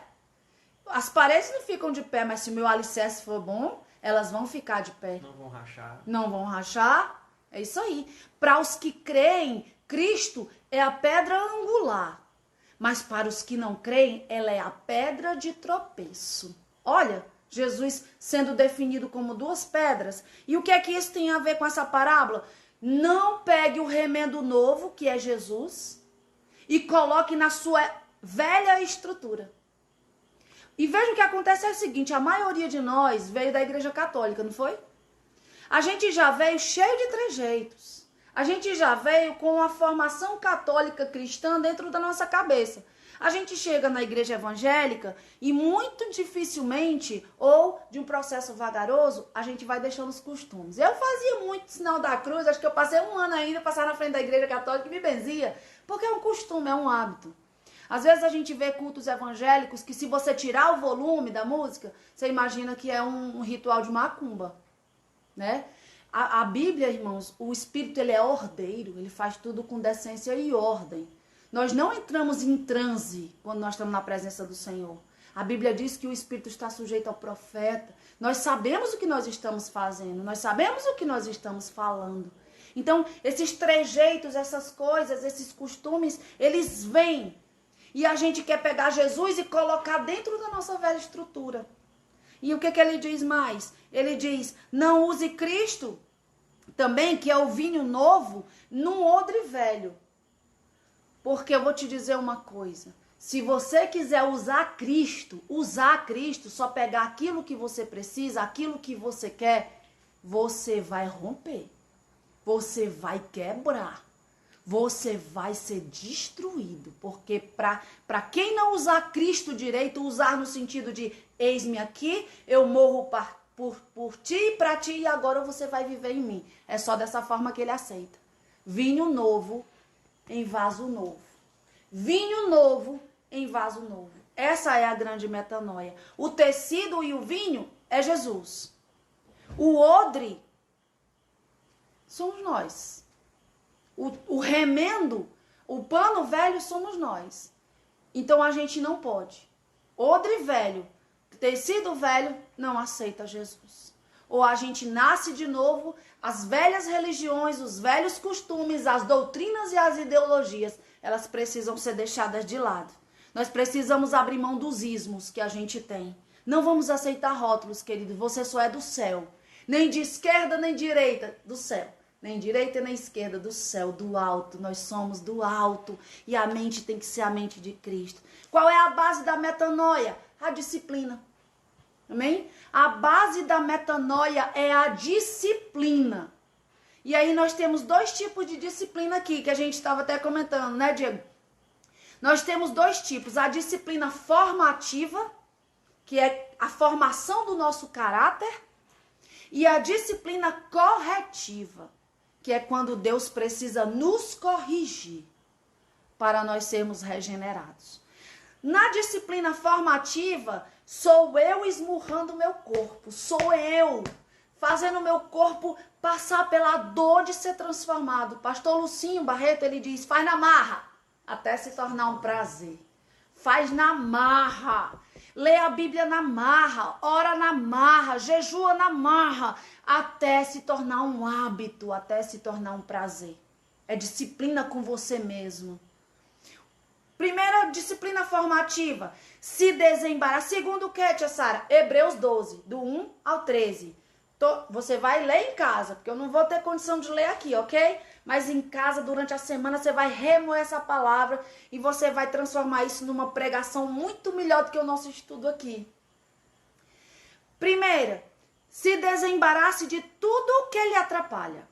As paredes não ficam de pé, mas se o meu alicerce for bom, elas vão ficar de pé. Não vão rachar. Não vão rachar. É isso aí. Para os que creem, Cristo é a pedra angular. Mas para os que não creem, ela é a pedra de tropeço. Olha, Jesus sendo definido como duas pedras. E o que é que isso tem a ver com essa parábola? Não pegue o remendo novo, que é Jesus, e coloque na sua velha estrutura. E veja o que acontece é o seguinte, a maioria de nós veio da Igreja Católica, não foi? A gente já veio cheio de trejeitos. A gente já veio com a formação católica cristã dentro da nossa cabeça. A gente chega na igreja evangélica e muito dificilmente, ou de um processo vagaroso, a gente vai deixando os costumes. Eu fazia muito sinal da cruz, acho que eu passei um ano ainda, passar na frente da igreja católica e me benzia, porque é um costume, é um hábito. Às vezes a gente vê cultos evangélicos que se você tirar o volume da música, você imagina que é um ritual de macumba, né? A Bíblia, irmãos, o Espírito ele é ordeiro, ele faz tudo com decência e ordem. Nós não entramos em transe quando nós estamos na presença do Senhor. A Bíblia diz que o Espírito está sujeito ao profeta. Nós sabemos o que nós estamos fazendo, nós sabemos o que nós estamos falando. Então, esses trejeitos, essas coisas, esses costumes, eles vêm. E a gente quer pegar Jesus e colocar dentro da nossa velha estrutura. E o que ele diz mais? Ele diz, não use Cristo também, que é o vinho novo, num odre velho. Porque eu vou te dizer uma coisa. Se você quiser usar Cristo, só pegar aquilo que você precisa, aquilo que você quer, você vai romper. Você vai quebrar. Você vai ser destruído. Porque para quem não usar Cristo direito, usar no sentido de eis-me aqui, eu morro por ti e para ti e agora você vai viver em mim. É só dessa forma que ele aceita. Vinho novo em vaso novo. Vinho novo em vaso novo. Essa é a grande metanoia. O tecido e o vinho é Jesus. O odre somos nós. O remendo, o pano velho somos nós. Então a gente não pode. Odre velho, tecido velho, não aceita Jesus. Ou a gente nasce de novo, as velhas religiões, os velhos costumes, as doutrinas e as ideologias, elas precisam ser deixadas de lado. Nós precisamos abrir mão dos ismos que a gente tem. Não vamos aceitar rótulos, querido. Você só é do céu. Nem de esquerda, nem direita, do céu. Nem direita, nem esquerda, do céu, do alto. Nós somos do alto. E a mente tem que ser a mente de Cristo. Qual é a base da metanoia? A disciplina. Amém? A base da metanoia é a disciplina. E aí nós temos dois tipos de disciplina aqui, que a gente estava até comentando, né, Diego? Nós temos dois tipos. A disciplina formativa, que é a formação do nosso caráter, e a disciplina corretiva, que é quando Deus precisa nos corrigir para nós sermos regenerados. Na disciplina formativa, sou eu esmurrando o meu corpo, sou eu fazendo o meu corpo passar pela dor de ser transformado. Pastor Lucinho Barreto, ele diz, faz na marra, até se tornar um prazer. Faz na marra. Lê a Bíblia na marra, ora na marra, jejua na marra, até se tornar um hábito, até se tornar um prazer. É disciplina com você mesmo. Primeira disciplina formativa, se desembaraçar. Segundo o que, tia Sara? Hebreus 12, do 1 ao 13. Você vai ler em casa, porque eu não vou ter condição de ler aqui, ok? Mas em casa, durante a semana, você vai remoer essa palavra e você vai transformar isso numa pregação muito melhor do que o nosso estudo aqui. Primeira, se desembarace de tudo que lhe atrapalha.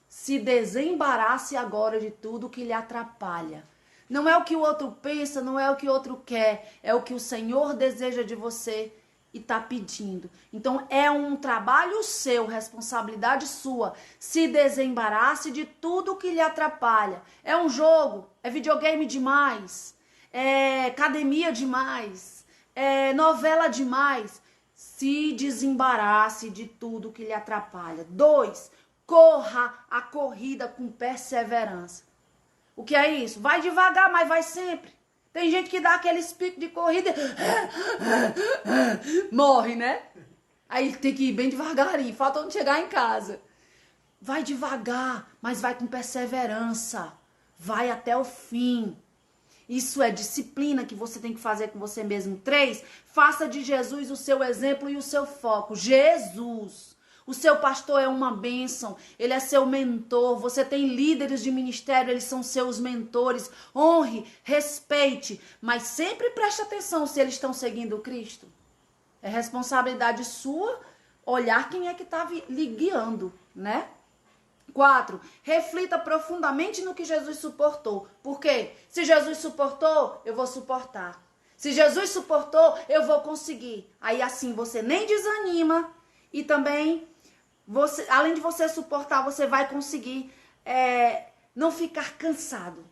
Se desembarace agora de tudo que lhe atrapalha. Não é o que o outro pensa, não é o que o outro quer, é o que o Senhor deseja de você e está pedindo. Então é um trabalho seu, responsabilidade sua. Se desembarace de tudo que lhe atrapalha. É um jogo, é videogame demais, é academia demais, novela demais, se desembarace de tudo que lhe atrapalha. 2, corra a corrida com perseverança. O que é isso? Vai devagar, mas vai sempre. Tem gente que dá aqueles picos de corrida morre, né? Aí tem que ir bem devagarinho, falta onde chegar em casa. Vai devagar, mas vai com perseverança. Vai até o fim. Isso é disciplina que você tem que fazer com você mesmo. 3, faça de Jesus o seu exemplo e o seu foco. Jesus. O seu pastor é uma bênção, ele é seu mentor, você tem líderes de ministério, eles são seus mentores. Honre, respeite, mas sempre preste atenção se eles estão seguindo Cristo. É responsabilidade sua olhar quem é que está lhe guiando, né? 4, reflita profundamente no que Jesus suportou. Por quê? Se Jesus suportou, eu vou suportar. Se Jesus suportou, eu vou conseguir. Aí assim você nem desanima e também, além de você suportar, você vai conseguir não ficar cansado.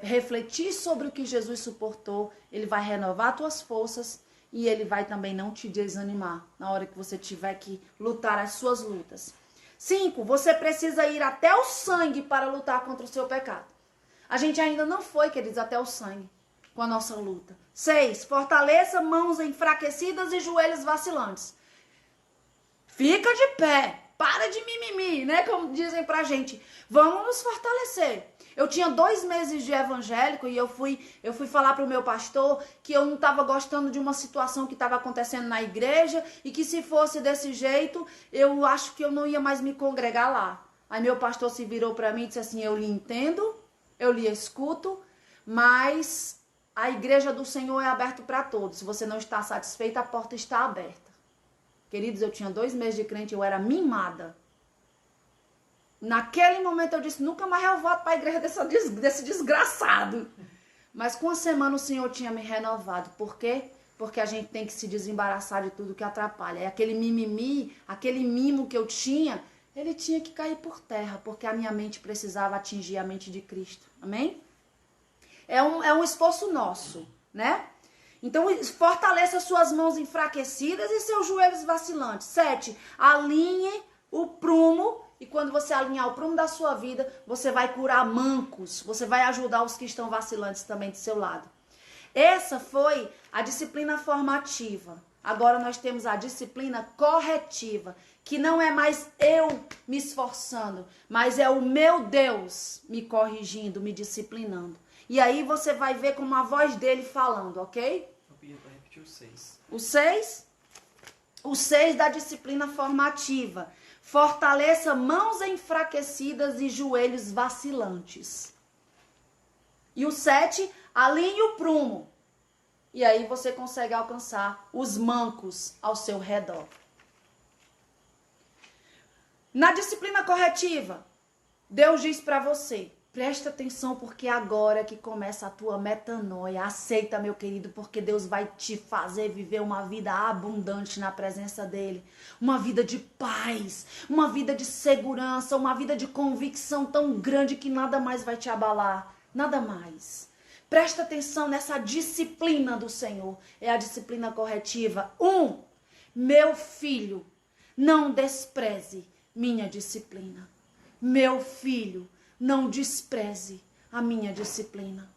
Refletir sobre o que Jesus suportou, ele vai renovar tuas forças e ele vai também não te desanimar na hora que você tiver que lutar as suas lutas. 5, você precisa ir até o sangue para lutar contra o seu pecado. A gente ainda não foi, queridos, até o sangue com a nossa luta. 6, fortaleça mãos enfraquecidas e joelhos vacilantes. Fica de pé, para de mimimi, né? Como dizem pra gente. Vamos nos fortalecer. Eu tinha 2 meses de evangélico e eu fui falar pro meu pastor que eu não estava gostando de uma situação que estava acontecendo na igreja e que se fosse desse jeito, eu acho que eu não ia mais me congregar lá. Aí meu pastor se virou para mim e disse assim, eu lhe entendo, eu lhe escuto, mas a igreja do Senhor é aberta para todos. Se você não está satisfeita, a porta está aberta. Queridos, eu tinha 2 meses de crente, eu era mimada. Naquele momento eu disse, nunca mais eu volto para a igreja desse desgraçado. Mas com a semana o Senhor tinha me renovado. Por quê? Porque a gente tem que se desembaraçar de tudo que atrapalha. E aquele mimimi, aquele mimo que eu tinha, ele tinha que cair por terra, porque a minha mente precisava atingir a mente de Cristo. Amém? É um esforço nosso, né? Então, fortaleça suas mãos enfraquecidas e seus joelhos vacilantes. 7, alinhe o prumo. E quando você alinhar o prumo da sua vida, você vai curar mancos. Você vai ajudar os que estão vacilantes também do seu lado. Essa foi a disciplina formativa. Agora nós temos a disciplina corretiva. Que não é mais eu me esforçando, mas é o meu Deus me corrigindo, me disciplinando. E aí você vai ver como a voz dele falando, ok? Eu pedi para repetir o 6. O 6? O 6 da disciplina formativa. Fortaleça mãos enfraquecidas e joelhos vacilantes. E o 7, alinhe o prumo. E aí você consegue alcançar os mancos ao seu redor. Na disciplina corretiva, Deus diz para você, presta atenção porque agora que começa a tua metanoia. Aceita, meu querido, porque Deus vai te fazer viver uma vida abundante na presença dele. Uma vida de paz, uma vida de segurança, uma vida de convicção tão grande que nada mais vai te abalar. Nada mais. Presta atenção nessa disciplina do Senhor. É a disciplina corretiva. 1, meu filho, não despreze minha disciplina. Meu filho, não despreze a minha disciplina.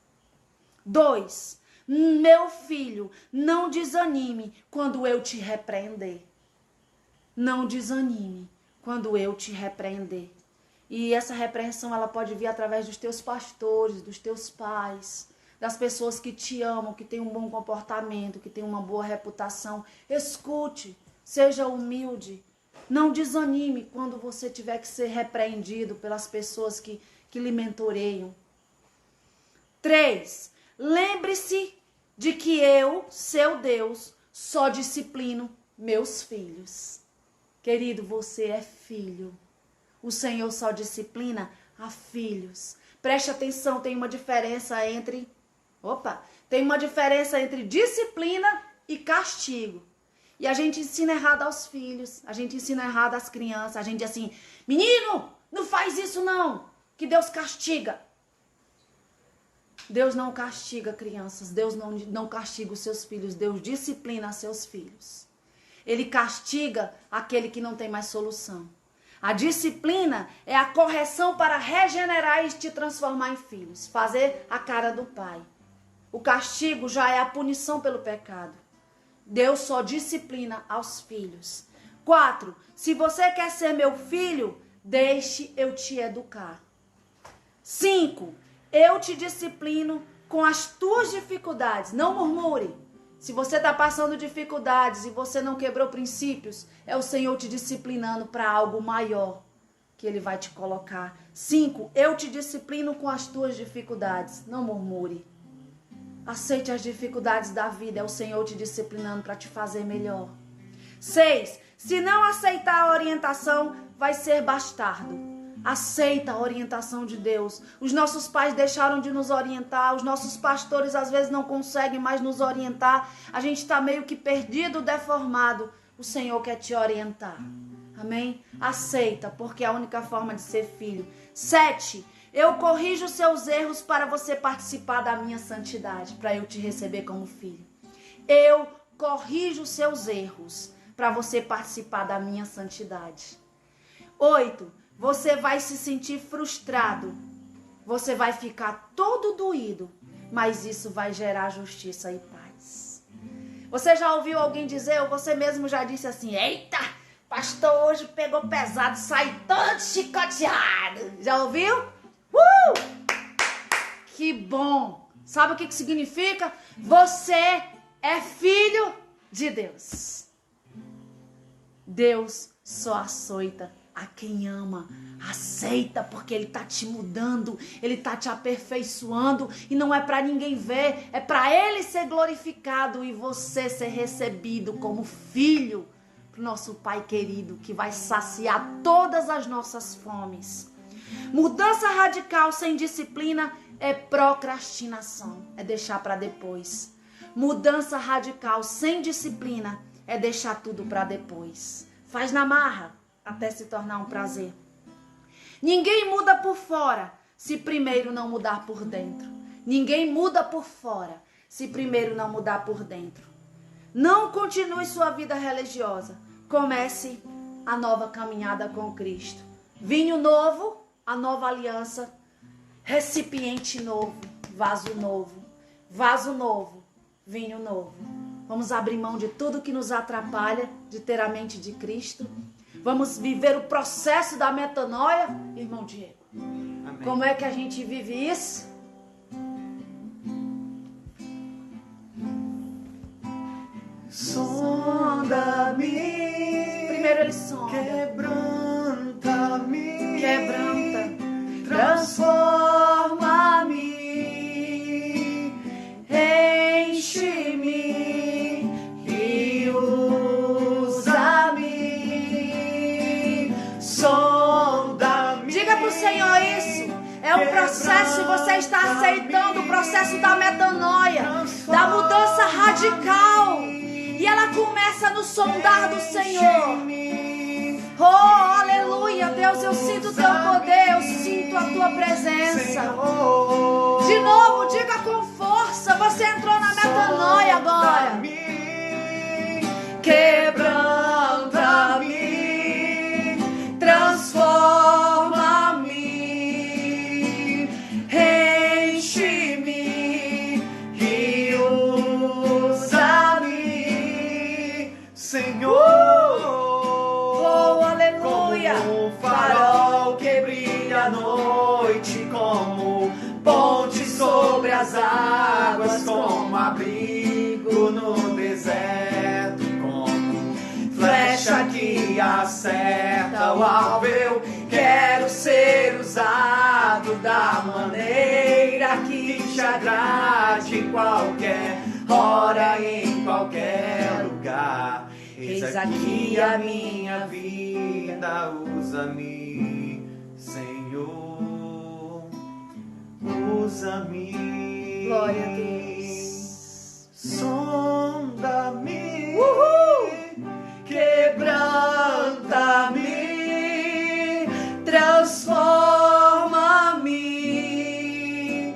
2, meu filho, não desanime quando eu te repreender. Não desanime quando eu te repreender. E essa repreensão, ela pode vir através dos teus pastores, dos teus pais, das pessoas que te amam, que têm um bom comportamento, que têm uma boa reputação. Escute, seja humilde. Não desanime quando você tiver que ser repreendido pelas pessoas que lhe mentoreiam. 3, lembre-se de que eu, seu Deus, só disciplino meus filhos. Querido, você é filho. O Senhor só disciplina a filhos. Preste atenção, tem uma diferença entre disciplina e castigo. E a gente ensina errado aos filhos, a gente ensina errado às crianças, a gente diz assim, menino, não faz isso não, que Deus castiga. Deus não castiga crianças, Deus não castiga os seus filhos, Deus disciplina seus filhos. Ele castiga aquele que não tem mais solução. A disciplina é a correção para regenerar e te transformar em filhos, fazer a cara do pai. O castigo já é a punição pelo pecado. Deus só disciplina aos filhos. 4. Se você quer ser meu filho, deixe eu te educar. 5. Eu te disciplino com as tuas dificuldades. Não murmure. Se você está passando dificuldades e você não quebrou princípios, é o Senhor te disciplinando para algo maior que Ele vai te colocar. 5. Eu te disciplino com as tuas dificuldades. Não murmure. Aceite as dificuldades da vida. É o Senhor te disciplinando para te fazer melhor. 6. Se não aceitar a orientação, vai ser bastardo. Aceita a orientação de Deus. Os nossos pais deixaram de nos orientar. Os nossos pastores às vezes não conseguem mais nos orientar. A gente está meio que perdido, deformado. O Senhor quer te orientar. Amém? Aceita, porque é a única forma de ser filho. 7. Eu corrijo seus erros para você participar da minha santidade, para eu te receber como filho. Eu corrijo seus erros para você participar da minha santidade. 8. Você vai se sentir frustrado. Você vai ficar todo doído. Mas isso vai gerar justiça e paz. Você já ouviu alguém dizer, ou você mesmo já disse assim: eita, pastor hoje pegou pesado, sai todo chicoteado. Já ouviu? Que bom. Sabe o que significa? Você é filho de Deus. Deus só açoita a quem ama. Aceita, porque Ele está te mudando, Ele está te aperfeiçoando, e não é para ninguém ver, é para Ele ser glorificado e você ser recebido como filho pro nosso Pai querido, que vai saciar todas as nossas fomes. Mudança radical sem disciplina é procrastinação, é deixar para depois. Mudança radical sem disciplina é deixar tudo para depois. Faz na marra até se tornar um prazer. Ninguém muda por fora se primeiro não mudar por dentro. Ninguém muda por fora se primeiro não mudar por dentro. Não continue sua vida religiosa. Comece a nova caminhada com Cristo. Vinho novo, a nova aliança. Recipiente novo, vaso novo. Vaso novo, vinho novo. Vamos abrir mão de tudo que nos atrapalha de ter a mente de Cristo. Vamos viver o processo da metanoia, irmão Diego. Amém. Como é que a gente vive isso? Sonda-me. Primeiro ele sonda. Quebranta-me. Quebranta. Transforma-me. Enche-me. E usa-me. Sonda-me. Diga pro Senhor isso. É um processo e você está aceitando o processo da metanoia, da mudança radical. E ela começa no sondar do Senhor. Oh, aleluia, Deus, eu sinto o teu poder, eu sinto a tua presença. De novo, diga com força, você entrou na metanoia agora. Quebranta-me, transforma-me, enche-me e usa-me, Senhor. Oh, aleluia. Como um farol que brilha à noite, como ponte sobre as águas, como abrigo no deserto, como flecha que acerta o alvo. Eu quero ser usado da maneira que te agrade, em qualquer hora, em qualquer lugar. Eis aqui a minha vida, usa-me, Senhor, usa-me. Glória a Deus. Sonda-me, quebranta-me, transforma-me.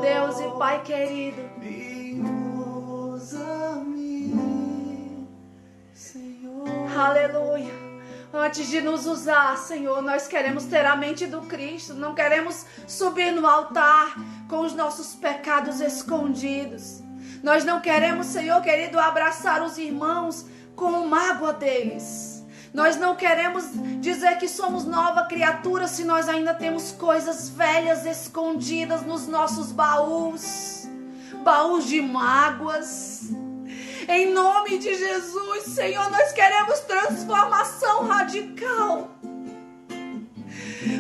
Deus e Pai querido. E usa-me, Senhor. Aleluia. Antes de nos usar, Senhor, nós queremos ter a mente do Cristo. Não queremos subir no altar com os nossos pecados escondidos. Nós não queremos, Senhor querido, abraçar os irmãos com mágoa deles. Nós não queremos dizer que somos nova criatura se nós ainda temos coisas velhas escondidas nos nossos baús. Baús de mágoas. Em nome de Jesus, Senhor, nós queremos transformação radical.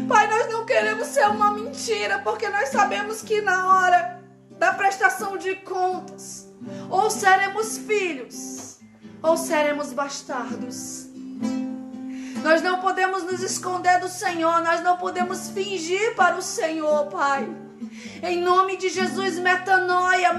Pai, nós não queremos ser uma mentira, porque nós sabemos que na hora da prestação de contas, ou seremos filhos, ou seremos bastardos. Nós não podemos nos esconder do Senhor, nós não podemos fingir para o Senhor, Pai. Em nome de Jesus, metanoia,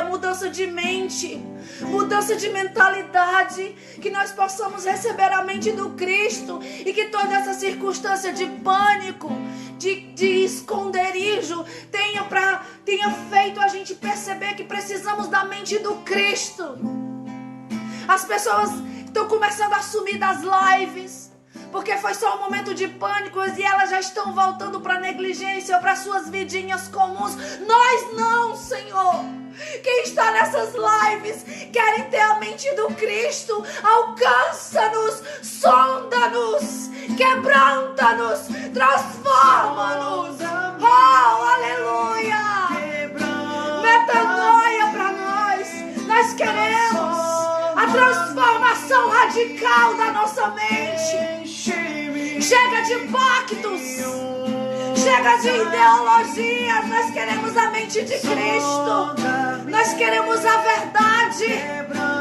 mudança de mente, mudança de mentalidade, que nós possamos receber a mente do Cristo e que toda essa circunstância de pânico, de esconderijo, tenha feito a gente perceber que precisamos da mente do Cristo. As pessoas estão começando a sumir das lives, porque foi só um momento de pânico e elas já estão voltando para a negligência ou para suas vidinhas comuns. Nós não, Senhor. Quem está nessas lives querem ter a mente do Cristo. Alcança-nos, sonda-nos, quebranta-nos, transforma-nos. Oh, aleluia! Metanoia para nós. Nós queremos a transformação radical da nossa mente. Chega de pactos, chega de ideologias. Nós queremos a mente de Cristo. Nós queremos a verdade,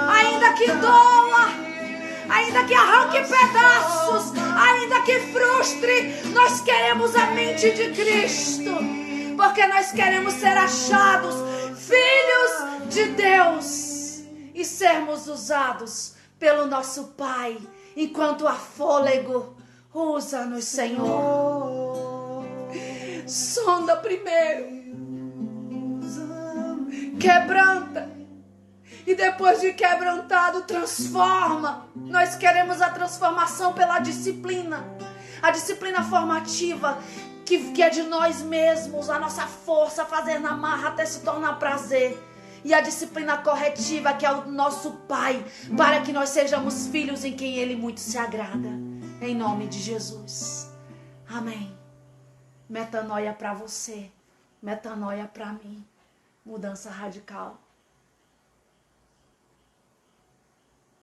ainda que doa, ainda que arranque pedaços, ainda que frustre. Nós queremos a mente de Cristo, porque nós queremos ser achados filhos de Deus e sermos usados pelo nosso Pai. Enquanto há fôlego, usa-nos, Senhor. Sonda primeiro, quebranta, e depois de quebrantado, transforma. Nós queremos a transformação pela disciplina, a disciplina formativa, que é de nós mesmos, a nossa força, fazer na marra até se tornar prazer. E a disciplina corretiva, que é o nosso Pai, para que nós sejamos filhos em quem Ele muito se agrada. Em nome de Jesus. Amém. Metanoia para você. Metanoia para mim. Mudança radical.